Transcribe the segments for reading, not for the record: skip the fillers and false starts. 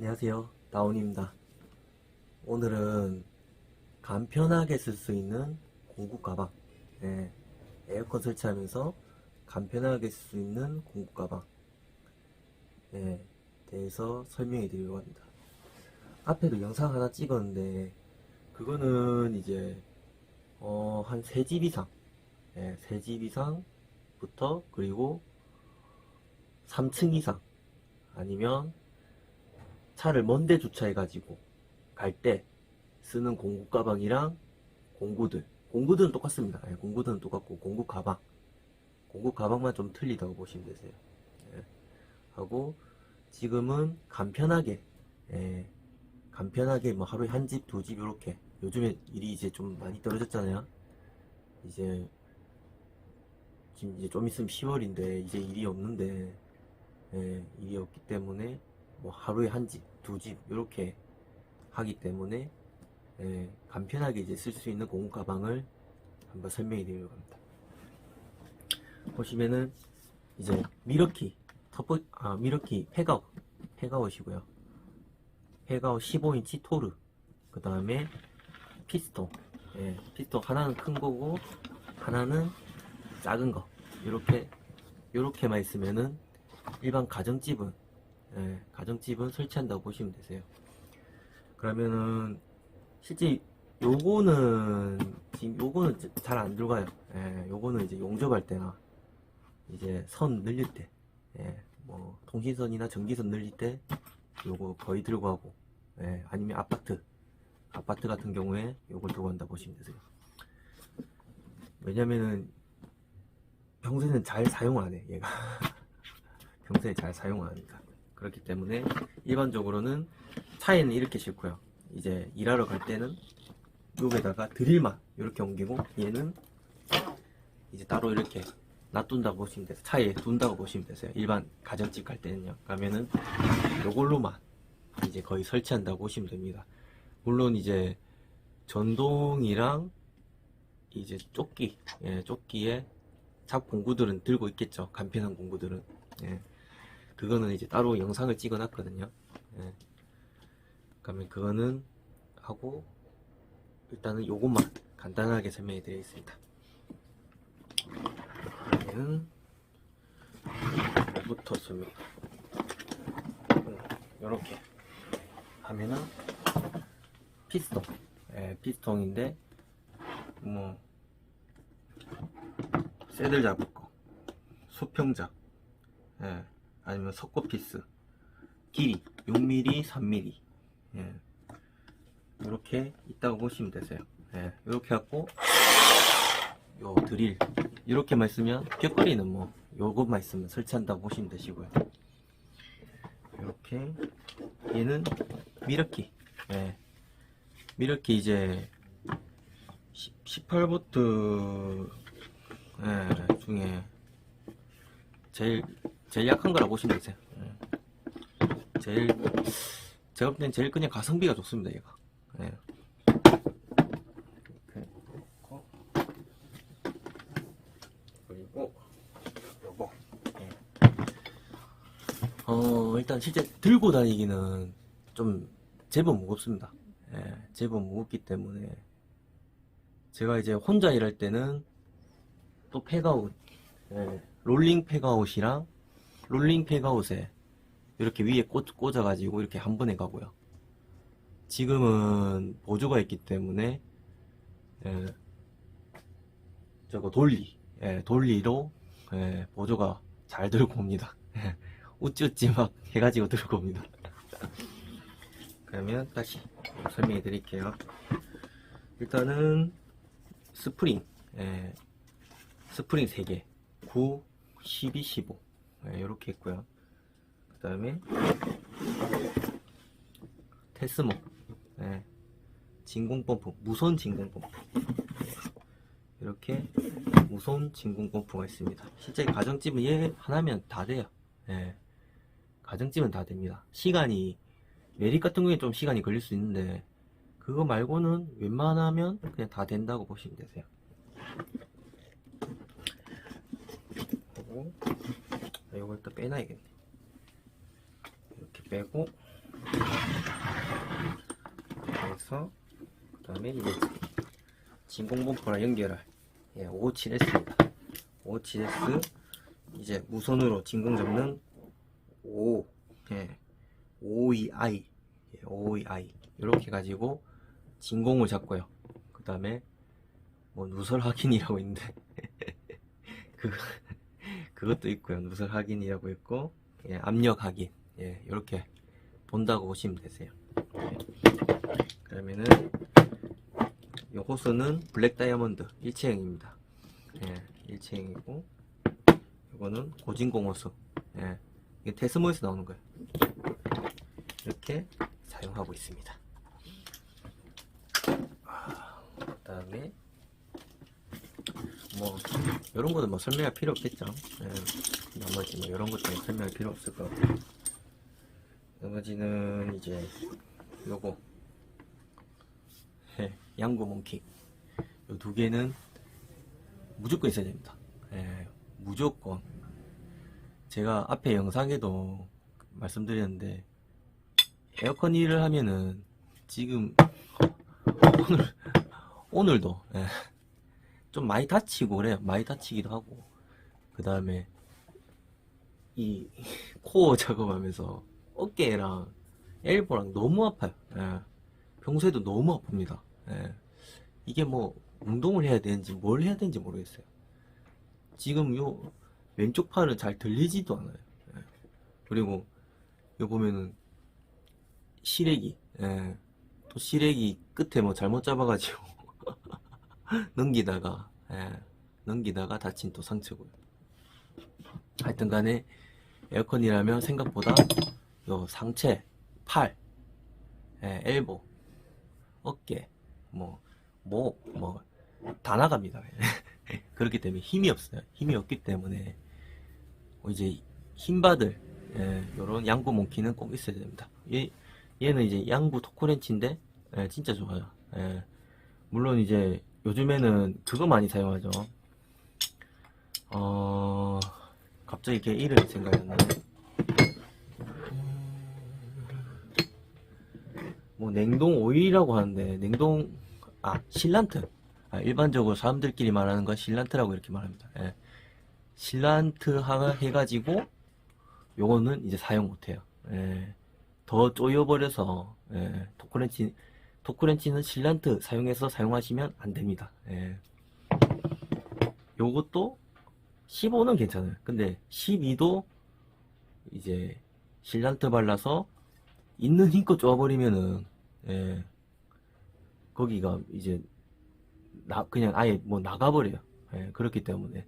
안녕하세요, 다운입니다. 오늘은 간편하게 쓸 수 있는 공구 가방, 에어컨 설치하면서 간편하게 쓸 수 있는 공구 가방 대해서 설명해 드리려고 합니다. 앞에도 영상 하나 찍었는데 그거는 이제 한 3집 이상 3집 이상부터, 그리고 3층 이상, 아니면 차를 먼데 주차해 가지고 갈 때 쓰는 공구 가방이랑 공구들은 똑같습니다. 공구들은 똑같고 공구 가방만 좀 틀리다고 보시면 되세요. 하고 지금은 간편하게 뭐 하루에 한 집, 두 집 이렇게. 요즘에 일이 이제 좀 많이 떨어졌잖아요. 이제 지금 이제 좀 있으면 10월인데 이제 일이 없는데, 일이 없기 때문에 뭐 하루에 한 집, 두 집 이렇게 하기 때문에 간편하게 이제 쓸 수 있는 공구 가방을 한번 설명해 드리려고 합니다. 보시면은 이제 미러키 팩아웃이고요. 팩아웃 15인치 토르, 그 다음에 피스톤, 피스톤 하나는 큰 거고 하나는 작은 거, 요렇게만 있으면은 일반 가정집은 설치한다고 보시면 되세요. 그러면은 실제 요거는 잘 안 들어가요. 요거는 이제 용접할 때나 이제 선 늘릴 때, 뭐 통신선이나 전기선 늘릴 때 요거 거의 들고 가고, 아니면 아파트 같은 경우에 요걸 들고 간다 보시면 되세요. 왜냐면은 평소에는 잘 사용 안 해, 얘가. 평소에 잘 사용 안 하니까. 그렇기 때문에 일반적으로는 차에는 이렇게 싣고요. 이제 일하러 갈 때는 여기에다가 드릴만 이렇게 옮기고, 얘는 이제 따로 이렇게 놔둔다고 보시면 되세요. 차에 둔다고 보시면 되세요. 일반 가정집 갈 때는요. 그러면은 요걸로만 이제 거의 설치한다고 보시면 됩니다. 물론 이제 전동이랑 이제 조끼에 잡 공구들은 들고 있겠죠. 간편한 공구들은. 그거는 이제 따로 영상을 찍어 놨거든요. 그러면 그거는 하고, 일단은 요것만 간단하게 설명해 드리겠습니다. 그러면 뭐부터 설명. 요렇게 하면은 피스톤인데 뭐 새들 잡을 거, 수평작, 아니면 석고피스, 길이 6mm, 3mm, 이렇게 있다고 보시면 되세요. 이렇게 갖고 요 드릴 이렇게만 있으면, 벽걸이는 뭐 요것만 있으면 설치한다고 보시면 되시고요. 이렇게 얘는 미러키, 미러키 이제 18V 중에 제일 약한 거라 보시면 되세요. 제가 볼 땐 제일 그냥 가성비가 좋습니다, 얘가. 이렇게 놓고, 그리고 요거, 일단 실제 들고 다니기는 좀 제법 무겁습니다. 제법 무겁기 때문에 제가 이제 혼자 일할 때는 또 팩아웃, 롤링 팩아웃에 이렇게 위에 꽂아가지고 이렇게 한 번에 가고요. 지금은 보조가 있기 때문에 저거 돌리로 보조가 잘 들고 옵니다. 우찌우찌 막 해가지고 들고 옵니다. 그러면 다시 설명해 드릴게요. 일단은 스프링 3개, 9, 12, 15 이렇게 있고요. 그 다음에 테스모, 진공펌프, 무선 진공펌프, 이렇게 무선 진공펌프가 있습니다. 실제 가정집은 얘 하나면 다 돼요. 가정집은 다 됩니다. 매립 같은 경우에 좀 시간이 걸릴 수 있는데, 그거 말고는 웬만하면 그냥 다 된다고 보시면 되세요. 이걸 또 빼놔야겠네. 이렇게 빼고, 그래서 그 다음에 이제 진공범퍼랑 연결할 557S입니다. 557S 이제 무선으로 진공 잡는 52i 52i 이렇게 가지고 진공을 잡고요. 그 다음에 뭐 누설 확인이라고 있는데 그것도 있고요. 누설 확인이라고 있고 압력 확인 이렇게 본다고 보시면 되세요. 그러면은 이 호스는 블랙 다이아몬드 일체형입니다. 일체형이고 이거는 고진공 호스. 이게 테스모에서 나오는 거예요. 이렇게 사용하고 있습니다. 그 다음에 뭐 이런 거는 뭐 설명할 필요 없겠죠. 나머지 뭐 이런 것들은 설명할 필요 없을 것 같아요. 나머지는 이제 요거 양구 몽킹 요 두 개는 무조건 있어야 됩니다. 무조건. 제가 앞에 영상에도 말씀드렸는데 에어컨 일을 하면은 지금 오늘도 좀 많이 다치고 그래요. 많이 다치기도 하고 그 다음에 이 코어 작업하면서 어깨랑 엘보랑 너무 아파요. 평소에도 너무 아픕니다. 이게 뭐 운동을 해야 되는지 뭘 해야 되는지 모르겠어요. 지금 요 왼쪽 팔은 잘 들리지도 않아요. 그리고 요 보면은 시래기 또 시래기 끝에 뭐 잘못 잡아가지고 넘기다가 다친 또 상처고요. 하여튼 간에 에어컨이라면 생각보다 요 상체, 팔, 엘보, 어깨, 목, 뭐 다 나갑니다. 그렇기 때문에 힘이 없어요. 힘이 없기 때문에 이제 힘받을 요런 양구 몽키는 꼭 있어야 됩니다. 얘는 이제 양구 토크렌치인데 진짜 좋아요. 물론 이제 요즘에는 그거 많이 사용하죠. 갑자기 걔 이름이 생각이 안 나네. 뭐 냉동 오일이라고 하는데 실란트. 일반적으로 사람들끼리 말하는 건 실란트라고 이렇게 말합니다. 실란트 해가지고 요거는 이제 사용 못해요. 더 쪼여버려서 토크렌치는 실란트 사용해서 사용하시면 안됩니다. 요것도 15는 괜찮아요. 근데 12도 이제 실란트 발라서 있는 힘껏 쪼아버리면은 거기가 이제 그냥 아예 뭐 나가버려요. 그렇기 때문에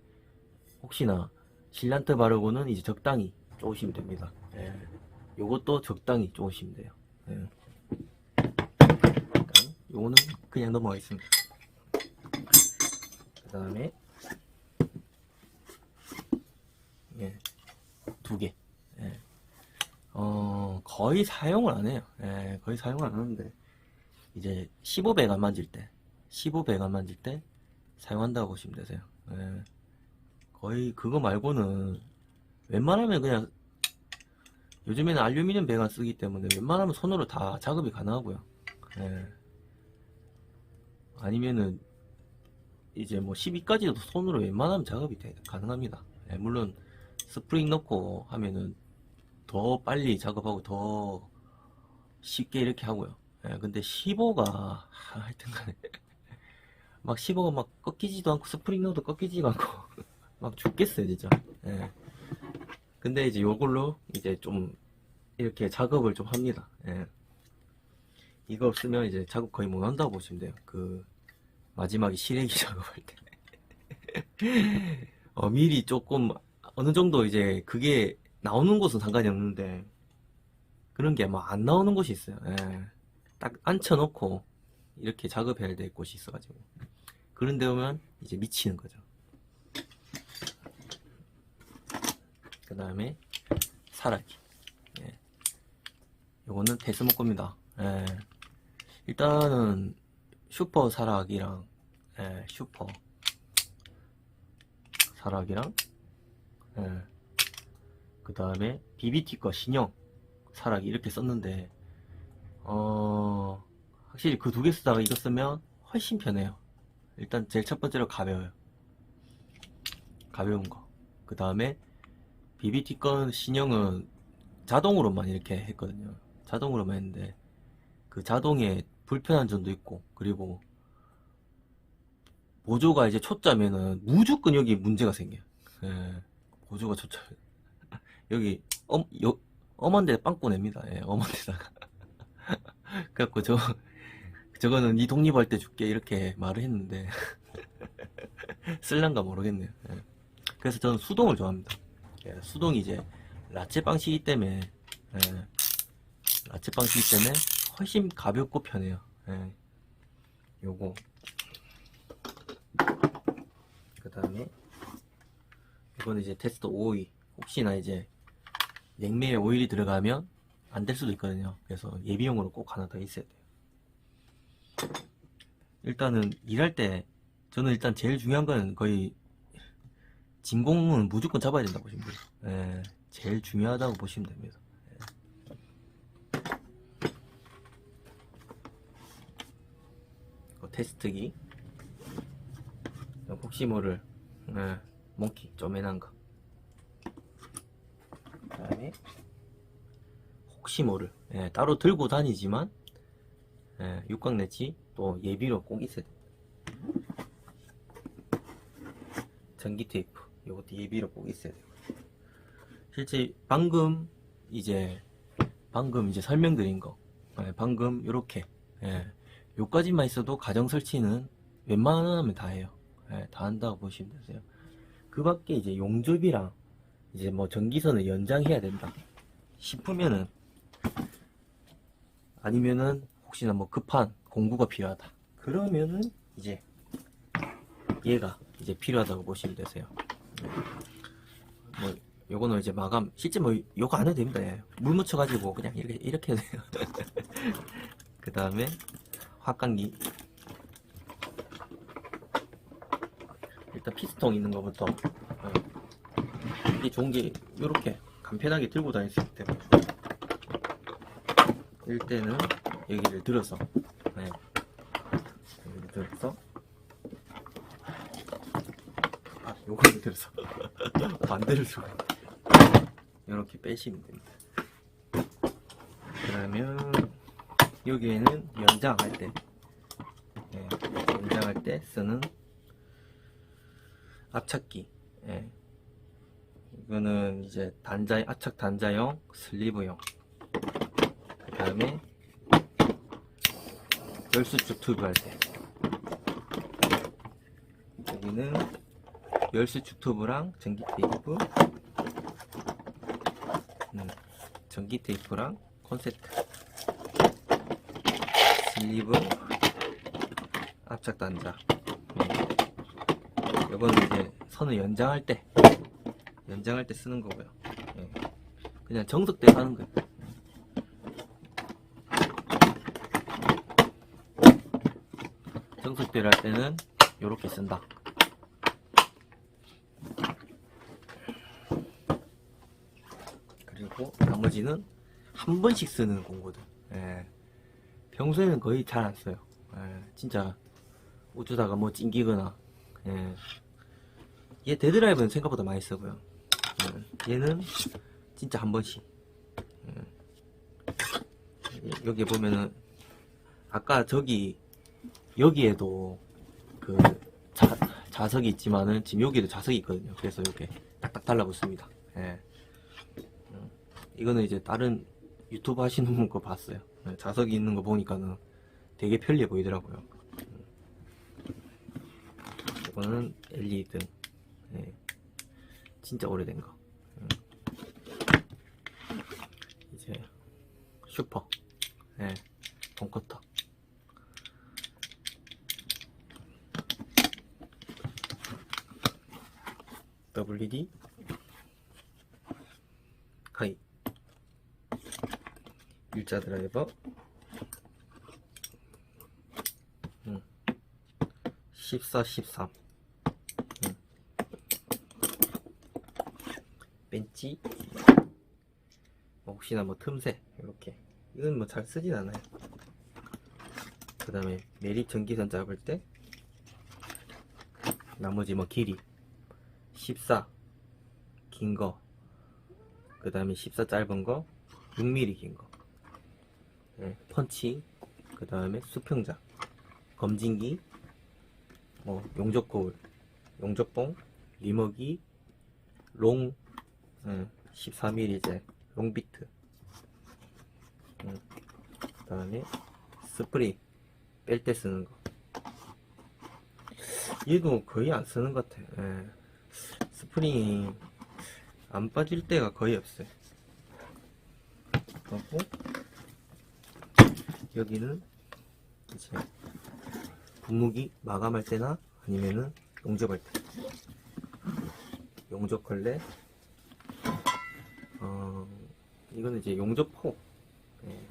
혹시나 실란트 바르고는 이제 적당히 쪼으시면 됩니다. 요것도 적당히 쪼으시면 돼요. 요거는 그냥 넘어가겠습니다. 그 다음에 두 개. 거의 사용을 안 해요. 거의 사용을 안 하는데 이제 15배 안 만질 때 사용한다고 보시면 되세요. 거의 그거 말고는 웬만하면 그냥 요즘에는 알루미늄 배관 쓰기 때문에 웬만하면 손으로 다 작업이 가능하고요. 아니면은 이제 뭐 12까지도 손으로 웬만하면 작업이 가능합니다. 물론 스프링 넣고 하면은 더 빨리 작업하고 더 쉽게 이렇게 하고요. 근데 15가 하여튼 간에 막 15가 막 꺾이지도 않고 스프링 넣어도 꺾이지도 않고 막 죽겠어요 진짜. 근데 이제 요걸로 이제 좀 이렇게 작업을 좀 합니다. 이거 없으면 이제 작업 거의 못 한다고 보시면 돼요. 그 마지막에 시래기 작업할 때 미리 조금 어느 정도 이제 그게 나오는 곳은 상관이 없는데 그런 게 막 안 나오는 곳이 있어요. 딱 앉혀놓고 이렇게 작업해야 될 곳이 있어가지고 그런 데 오면 이제 미치는 거죠. 그 다음에 사라기. 요거는 데스모 겁니다. 일단은 슈퍼 사락이랑 슈퍼 사락이랑 그 다음에 BBT 거 신형 사락이 이렇게 썼는데 확실히 그 두 개 쓰다가 이거 쓰면 훨씬 편해요. 일단 제일 첫 번째로 가벼워요. 가벼운 거. 그 다음에 BBT 건 신형은 자동으로만 이렇게 했거든요. 자동으로만 했는데 그 자동에 불편한 점도 있고, 그리고 보조가 이제 초짜면은 무조건 여기 문제가 생겨요. 예, 보조가 초짜. 여기 엄한 데 빵꾸 냅니다. 예, 엄한 데다가. 그래갖고 저거는 니 독립할 때 줄게 이렇게 말을 했는데 쓸란가 모르겠네요. 예. 그래서 저는 수동을 좋아합니다. 예, 수동이 이제 라체 방식이기 때문에, 예, 라체 방식이기 때문에 훨씬 가볍고 편해요. 예. 요거. 그 다음에 이거는 이제 테스트 오일. 혹시나 이제 냉매에 오일이 들어가면 안 될 수도 있거든요. 그래서 예비용으로 꼭 하나 더 있어야 돼요. 일단은 일할 때 저는 일단 제일 중요한 건 거의 진공은 무조건 잡아야 된다고 보시면 돼요. 예, 제일 중요하다고 보시면 됩니다. 테스트기. 혹시 모를, 예, 몽키 쪼매난 거. 그 다음에 혹시 모를, 예, 따로 들고 다니지만, 예, 육각 내지 또 예비로 꼭 있어야 돼. 전기 테이프, 이것도 예비로 꼭 있어야 돼요. 실제 방금 이제 설명드린 거, 예, 방금 요렇게, 예, 요까지만 있어도 가정 설치는 웬만하면 다 해요. 예, 다 한다고 보시면 되세요. 그 밖에 이제 용접이랑 이제 뭐 전기선을 연장해야 된다 싶으면은, 아니면은 혹시나 뭐 급한 공구가 필요하다 그러면은 이제 얘가 이제 필요하다고 보시면 되세요. 뭐 요거는 이제 마감, 실제 뭐 요거 안 해도 됩니다. 예. 물 묻혀가지고 그냥 이렇게 해도 돼요. 그 다음에 확강기. 일단 피스통 있는 거부터. 이게 좋은 게 요렇게 간편하게 들고 다닐 수 있기 때문에, 일 때는 여기를 들어서, 네, 여기를 들어서, 요거를 들어서 반대를 들고 이렇게 빼시면 됩니다. 그러면 여기에는 연장할 때, 네, 연장할 때 쓰는 압착기. 네. 이거는 이제 압착 단자용, 슬리브용. 그 다음에 열수축 튜브 할 때, 여기는 열수축 튜브랑 전기 테이프, 전기 테이프랑 콘센트, 슬리브, 압착 단자. 이거는 이제 선을 연장할 때 쓰는 거고요. 예. 그냥 정석대로 하는 거예요. 정석대로 할 때는 요렇게 쓴다. 그리고 나머지는 한 번씩 쓰는 공구들. 예. 평소에는 거의 잘 안 써요. 예. 진짜 어쩌다가 뭐 찡기거나. 예. 얘 데드라이브는 생각보다 많이 쓰고요. 예. 얘는 진짜 한 번씩. 예. 여기 보면은 아까 여기에도 그 자석이 있지만은 지금 여기에도 자석이 있거든요. 그래서 이렇게 딱딱 달라붙습니다. 예. 이거는 이제 다른 유튜브 하시는 분 거 봤어요. 예, 자석이 있는 거 보니까는 되게 편리해 보이더라고요. 이거는 LED 등. 예. 진짜 오래된 거. 이제 슈퍼. 예. 홈커터. WD 하이. 일자 드라이버. 14, 13. 벤치. 혹시나 뭐 틈새 이렇게 이건 뭐 잘 쓰진 않아요. 그 다음에 매립 전기선 잡을 때 나머지 뭐 길이 14 긴 거, 그 다음에 14 짧은 거, 6mm 긴 거, 네, 펀치, 그 다음에 수평자, 검진기, 뭐 용접 거울, 용접봉, 리머기, 롱, 14mm 이제 롱비트, 그 다음에 스프링 뺄 때 쓰는 거. 얘도 거의 안 쓰는 것 같아. 예. 스프링이 안 빠질 때가 거의 없어요. 그리고 여기는 이제 분무기 마감할 때나 아니면은 용접할 때, 용접 걸레, 이거는 이제 용접포, 예.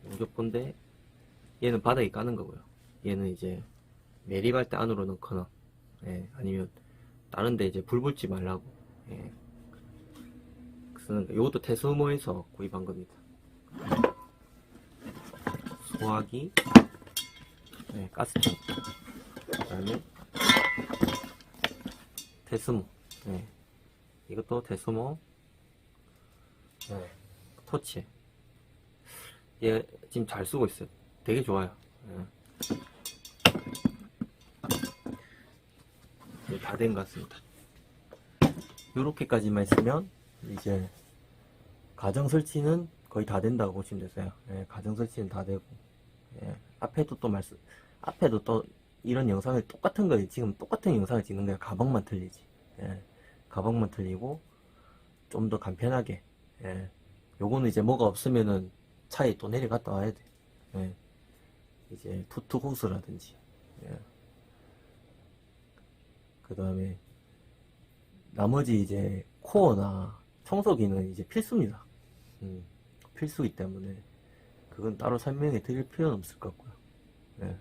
용접포인데 얘는 바닥에 까는 거고요. 얘는 이제 매립할 때 안으로 넣거나, 예, 아니면 다른데 이제 불 붙지 말라고, 예, 쓰는 거. 이것도 테스모에서 구입한 겁니다. 소화기, 예, 가스통, 그 다음에 테스모, 예, 이것도 테스모, 예, 토치. 얘 지금 잘 쓰고 있어요. 되게 좋아요. 예. 다 된 것 같습니다. 요렇게까지만 있으면 이제 가정 설치는 거의 다 된다고 보시면 되세요. 예, 가정 설치는 다 되고, 예, 앞에도 또 이런 영상을 똑같은 거, 지금 똑같은 영상을 찍는 거야. 가방만 틀리지. 예, 가방만 틀리고 좀 더 간편하게. 예, 요거는 이제 뭐가 없으면은 차에 또 내려갔다 와야 돼. 예, 이제 투트 호스라든지, 예, 그 다음에 나머지 이제 코어나 청소기는 이제 필수입니다. 필수이기 때문에 그건 따로 설명해 드릴 필요는 없을 것 같고요. 네.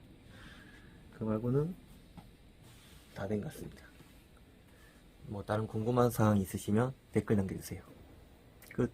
그 말고는 다 된 것 같습니다. 뭐 다른 궁금한 사항 있으시면 댓글 남겨주세요. 끝.